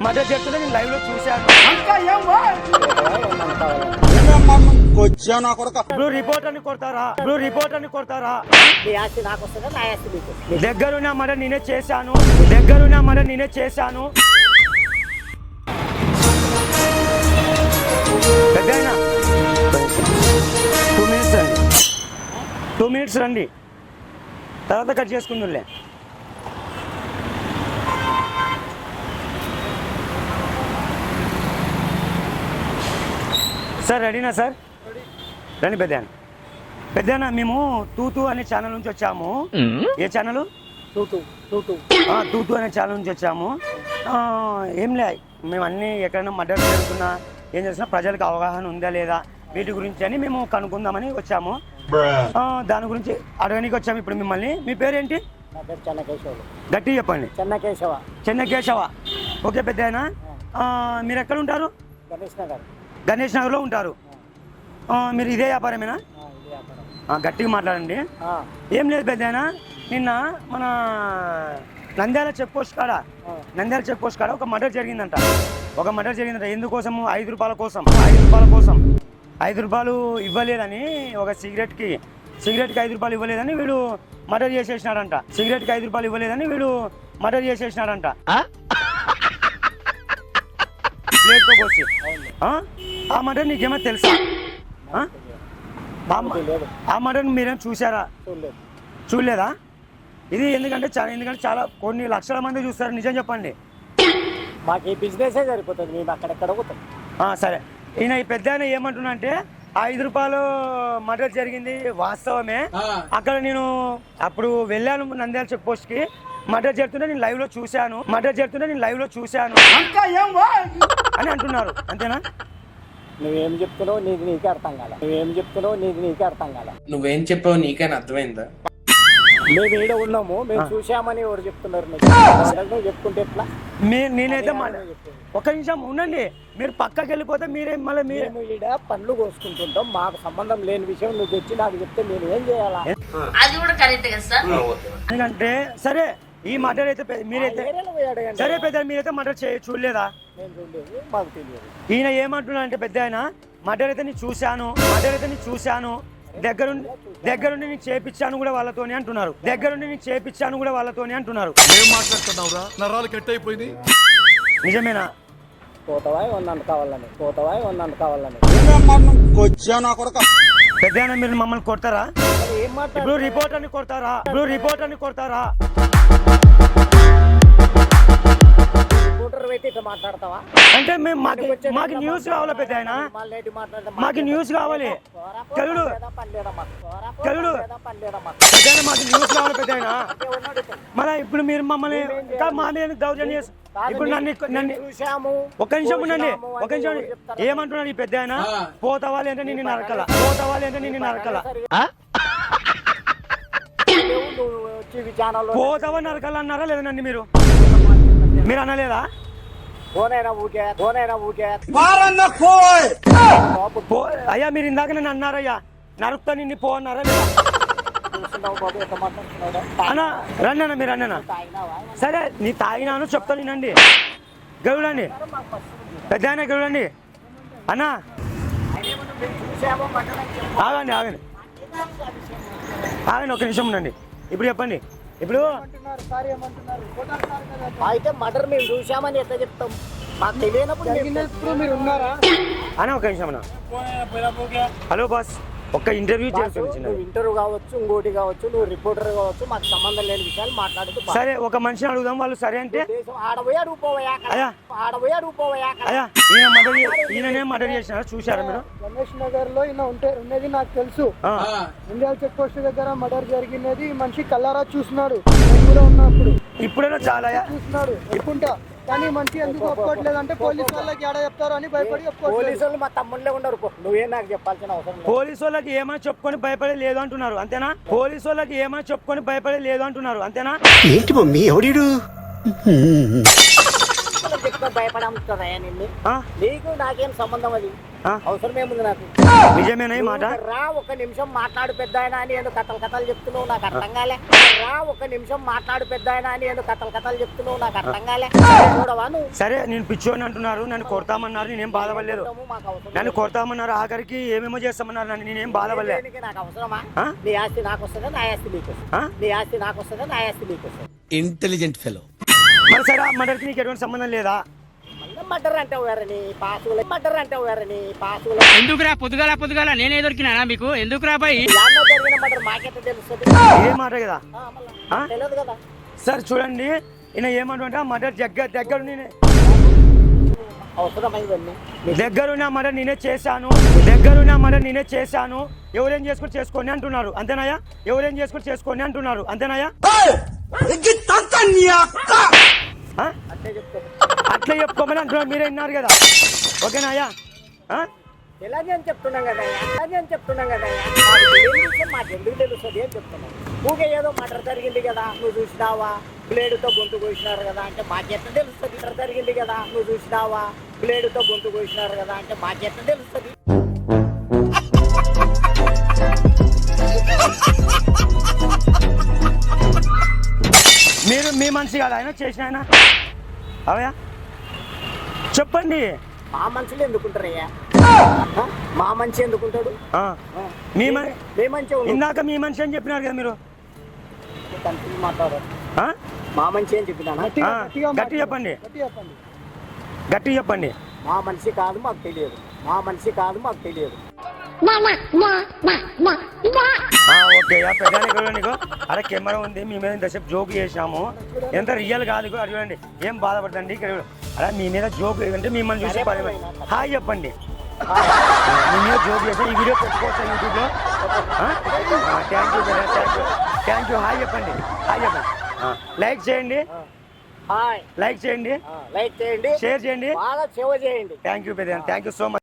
Murder చేస్తుంటే నేను live లో చూశాను. ఇప్పుడు రిపోర్ట్ అని కొడతారా? దగ్గరున్న మర్డర్ నేనే చేశాను. పెద్దయినా 2 minutes రండి, తర్వాత కట్ చేసుకుందులే. సార్ రెడీనా సార్? రండి పెద్దనా. మేము తూతూ అనే ఛానల్ నుంచి వచ్చాము. ఏ ఛానల్? తూతూ అనే ఛానల్ నుంచి వచ్చాము. ఏం లే, మేము అన్నీ ఎక్కడైనా మర్డర్ జరుగుతున్నా ఏం చేస్తున్నా ప్రజలకు అవగాహన ఉందా లేదా వీటి గురించి అని మేము కనుక్కుందామని వచ్చాము. దాని గురించి అడగడానికి వచ్చాము ఇప్పుడు మిమ్మల్ని. మీ పేరేంటి? గట్టి చెప్పండి. చెన్నకేశవ. ఓకే పెద్దయినా, మీరు ఎక్కడ ఉంటారు? గణేష్ నగర్లో ఉంటారు. మీరు ఇదే వ్యాపారమేనా? గట్టిగా మాట్లాడండి. ఏం లేదు పెద్దయినా, నిన్న మన నంద్యాల చెక్ పోస్ట్ కాడ ఒక మర్డర్ జరిగిందంట. ఎందుకోసము? 5 రూపాయల కోసం 5 రూపాయలు ఇవ్వలేదని, ఒక సిగరెట్కి 5 రూపాయలు ఇవ్వలేదని వీడు మర్డర్ చేసేసినాడంట. ప్లేట్తో కోసి. ఆ మర్డర్ నీకేమో తెలుసా? ఆ మర్డర్ మీరేం చూసారా? చూడలేదా? ఇది ఎందుకంటే చాలా కొన్ని లక్షల మంది చూస్తారు. నిజం చెప్పండి. మాకు ఈ బిజినెస్ సరిపోతుంది, మేము అక్కడెక్కడ పోతాం. సరే, ఈయన ఈ పెద్ద ఆయన ఏమంటున్నా అంటే 5 రూపాయలు మర్డర్ జరిగింది వాస్తవమే. అక్కడ నేను అప్పుడు వెళ్ళాను నంద్యాల చెక్ పోస్ట్ కి. మర్డర్ చేస్తుంటే నేను లైవ్ లో చూశాను అని అంటున్నారు. అంతేనా? నువ్వేం చెప్తున్నావు నీకే అర్థం కాల. నువ్వేం చెప్పావు నీకైనా అర్థమైందా? మేము ఈడ ఉన్నాము, మేము చూసామని ఎవరు చెప్తున్నారు? చెప్పుకుంటే ఎట్లా? నేనైతే ఒక నిమిషం ఉండండి, మీరు పక్కకి వెళ్ళిపోతే మీరే మళ్ళీ మేము ఈడ పండ్లు కోసుకుంటుంటాం. మాకు సంబంధం లేని విషయం నువ్వు తెచ్చి నాకు చెప్తే నేను ఏం చేయాలా? అది కూడా కరెక్ట్ కదా సార్. ఎందుకంటే సరే, ఈ మర్డర్ అయితే మీరైతే సరే పెద్ద మీరైతే మర్డర్ చూడలేదా? మాకు తెలియదు. ఈయన ఏమంటున్నా అంటే పెద్ద ఆయన మర్డర్ అయితే నేను చూశాను, దగ్గరుండి నేను చేపించాను కూడా వాళ్ళతోనే అంటున్నారు. ఏం మాట్లాడుతున్నావురా? నరాలు కట్ అయిపోయింది. నిజమేనా? పోతావా ఏమన్నా కావాలని పెద్ద మీరు మమ్మల్ని కొడతారా? ఇప్పుడు రిపోర్ట్ అని కొడతారా? మాట్లాడతావా? అంటే మేము మాకు న్యూస్ కావాలి పెద్ద ఆయన, మాకు న్యూస్ కావాలి. తెలుగు మాకు న్యూస్ కావాలి పెద్ద ఆయన. మళ్ళీ ఇప్పుడు మీరు మమ్మల్ని మా మీద దౌర్జన్యం చేసి ఇప్పుడు నన్ను ఒక నిమిషం ఉండండి. ఏమంటున్నాడు ఈ పెద్ద ఆయన? పోతావా లేదంటే నిన్ను నరకల. పోతావా నరకల అన్నారా లేదా నన్ను? మీరు అనలేదా? అయ్యా మీరు ఇందాక నన్ను అన్నారయ్యా, నరుకుతా నిన్ను పో అన్నారా లేదా? అన్నా రండి అన్న, మీరు అన్న. సరే నీ తాగినాను చెప్తా నేనండి. గౌడండి పెద్ద ఆయన, గౌడండి అన్నా. ఆగండి ఒక నిమిషం ఉండండి. ఇప్పుడు చెప్పండి. ఇప్పుడు అయితే మర్డర్ మేము చూసామని ఎట్లా చెప్తాం? మాకు తెలియనప్పుడు మీరు ఉన్నారా అన్న? ఒక నిమిషం అన్న. హలో బాస్, ఒక్క ఇంటర్వ్యూ చేస్తుంది. నువ్వు ఇంటర్వ్యూ కావచ్చు, ఇంకోటి కావచ్చు, నువ్వు రిపోర్టర్ కావచ్చు, మాకు సంబంధం లేని విషయాలు మాట్లాడుతూ. సరే ఒక మనిషిని అడుగుదాం, వాళ్ళు సరే అంటే ఈయననే మర్డర్ చేసినారా? చూసారా మీరు? గణేష్ నగర్ లో ఉన్నది నాకు తెలుసు. ఇండియా చెక్ పోస్ట్ దగ్గర మర్డర్ జరిగినది మనిషి కల్లారా చూస్తున్నాడు. ఉన్నప్పుడు ఇప్పుడైనా చాలా చూస్తున్నాడు చెప్పుకుంటా, కానీ మంచి ఎందుకు ఒప్పుకోవట్లేదు అంటే పోలీసు వాళ్ళకి ఏడా చెప్తారు అని భయపడి పోలీసు వాళ్ళు మా తమ్ముళ్ళే ఉండరు. నువ్వే నాకు చెప్పాల్సిన అవసరం లేదు. పోలీసు వాళ్ళకి ఏమైనా చెప్పుకొని భయపడే లేదు అంటున్నారు, అంతేనా? ఏంటి మమ్మీ ఎవడు? మాటలు చెప్తే భయపడముతుందా నిన్ను? ఆ? నీకు నాకేం సంబంధం అది? ఆ? అవసరం ఏముంది నాకు? నిజమేనా ఈ మాట? నువ్వు రా ఒక్క నిమిషం మాట్లాడు పెద్ద ఆయన అని ఎందుకు కథలు చెప్తున్నావు నాకు అర్థం కాలే. రా ఒక్క నిమిషం మాట్లాడు పెద్ద ఆయన అని ఎందుకు కథలు చెప్తున్నావు నాకు అర్థం కాలే. చూడవా నువ్వు? సరే నేను పిచ్చోని అంటున్నారు, నన్ను కొడతామన్నారు, నేనేం బాధపడలేదు. మాకు అవసరం నన్ను కొడతామన్నారు, ఆఖరికి ఏమేమో చేస్తామన్నారు, నన్ను నేనేం బాధపడలేదు. దేనికి నాకు అవసరమా? ఆ? నీ ఆస్తి నాకు వస్తుందా, నా ఆస్తి నీకు వస్తుంది? ఆ? నీ ఆస్తి నాకు వస్తుందా, నా ఆస్తి నీకు వస్తుంది? Intelligent fellow. మరి సరే ఆ మర్డర్కి నీకు ఎటువంటి సంబంధం లేదా? మళ్ళీ మర్డర్ అంటే వేరని పాసులు, మర్డర్ అంటే వేరని పాసులు. ఎందుకురా పొద్దుగాల నేనే దొరికినా మీకు? ఎందుకురా బాయ్? యాడ్లో జరిగిన మర్డర్ మాకెట్లా తెలుస్తుంది? ఇదే మాట కదా. ఆ? తెలియదు కదా. సార్ చూడండి, ఈయన ఏమంటుంటే ఆ మర్డర్ దగ్గరుండి అవసరమైందన్నీ దగ్గరున్న మర్డర్ నేనే చేశాను, దగ్గరున్న మర్డర్ నేనే చేశాను, ఎవరేం చేసుకుని చేసుకోండి అంటున్నారు, అంతేనాయా? ఎవరేం చేసుకుని చేసుకోండి అంటున్నారు, అంతేనాయా? ఆ? అట్లే చెప్తాను. అట్లా చెప్పుకోమని అంటున్నారు, మీరే విన్నారు కదా. ఓకేనాయా? ఆ? ఎలాగే అని చెప్తున్నాం కదా, అలాగే అని చెప్తున్నాం కదా. మాకు ఎందుకు తెలుస్తుంది అని చెప్తున్నాం. ఊకే ఏదో మర్డర్ జరిగింది కదా, నువ్వు చూసినావా, బ్లేడుతో గొంతు కోసినారు కదా అంటే మాకెట్లా తెలుస్తుంది? మర్డర్ జరిగింది కదా, నువ్వు చూసినావా, బ్లేడుతో గొంతు కోసినారు కదా అంటే మాకెట్లా తెలుస్తుంది? మీరు మీ మనిషి కాదు ఆయన చేసిన ఆయన అవయా చెప్పండి. మా మనుషులు ఎందుకుంటారయ్యా? మా మనిషి ఎందుకుంటాడు? ఆ. మీ మీ మంచి ఇందాక మీ మనిషి అని చెప్పినారు కదా మీరు. మాట్లాడారు. ఆ? మా మనిషి అని చెప్పినానా? గట్టి చెప్పండి, గట్టి చెప్పండి. మా మనిషి కాదు మాకు తెలియదు, మా మనిషి కాదు మాకు తెలియదు. ఓకే పెద్ద నీకు అరే కెమెరా ఉంది, మీ మీద ఇంతసేపు జోక్ చేసినాము, ఎంత రియల్ కాదు అది చూడండి, ఏం బాధపడదండి ఇక్కడ అలా మీ మీద జోక్ అంటే మిమ్మల్ని చూసి హాయ్ చెప్పండి. మీ మీద జోక్ చేస్తే ఈ వీడియో పెట్టుకోవచ్చు యూట్యూబ్లో. థ్యాంక్ యూ హాయ్ చెప్పండి, హాయ్ చెప్పండి. లైక్ చేయండి, హాయ్ లైక్ చేయండి, లైక్ చేయండి, షేర్ చేయండి, బాగా సేవ చేయండి. థ్యాంక్ యూ పెద్ద, థ్యాంక్ యూ సో మచ్.